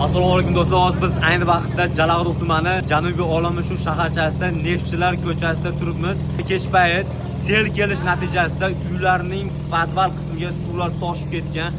Assalomu alaykum do'stlar. Hozir biz ayni vaqtda Jalag'duq tumani Janubiy Olamshu shaharchasida Neftchilar ko'chasida turibmiz. Kech payt sel kelish natijasida uylarning podval qismiga suvlar toshib ketgan.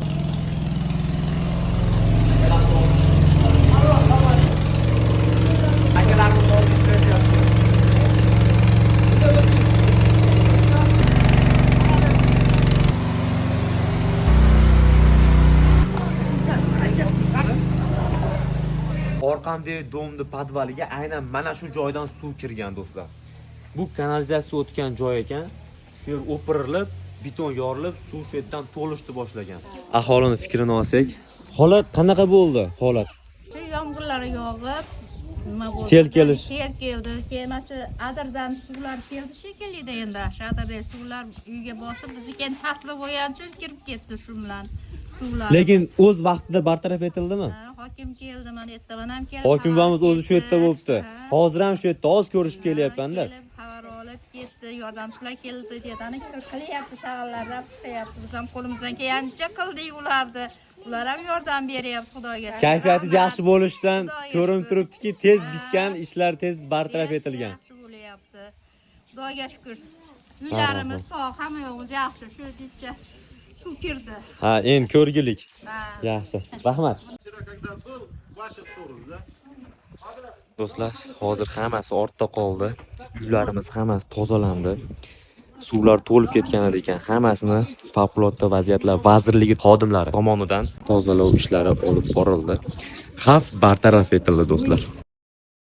Orqamdagi domni podvaliga aynan mana shu joydan suv kirgan do'stlar. Bu kanalizatsiya o'tgan joy ekan. Shu yer o'pirilib, beton yorilib, suv shu yerdan to'lishni boshlagan. Aholini fikrini olsak, holat qanaqa bo'ldi? Holat. Shu yomg'irlar yog'ib, nima bo'ldi? Sel kelish. Sel keldi. Keyin shu adirdan suvlar keldi shekilli endi. Shu adirdan suvlar uyga bosib, bizga tasli bo'yancha kirib ketdi shu bilan. Lekin o'z vaqtida bartaraf etildi-mi? Hokim keldi, mana ertaman ham keldi. Hokimimiz o'zi shu yerda bo'libdi. Hozir ham shu yerda oz ko'rishib kelyapman-da. Xabar olib ketdi, yordamchilar keldi dedi. Qilyapti, shag'allardan chiqyapti. Biz ham qo'limizdan kelgancha qildik ularni. Ular ham yordam beryapti, Xudoga. Kayfiyatingiz yaxshi bo'lishidan ko'rinib turibdiki, tez bitgan ishlar tez bartaraf etilgan. Yaxshi bo'lyapti. Xudoga shukr. Uylarimiz sog', hamma yo'g'imiz yaxshi. Shu jicha suv kirdi. Ha, endi ko'rgilik. Yaxshi. Rahmat. Do'stlar, hozir hammasi ortda qoldi. Uylarimiz hammasi tozalandi. Suvlar to'lib ketgan ekan. Hammasini favqulodda vaziyatlar vazirligi xodimlari tomonidan tozalov ishlari olib borildi. Xavf bartaraf etildi do'stlar.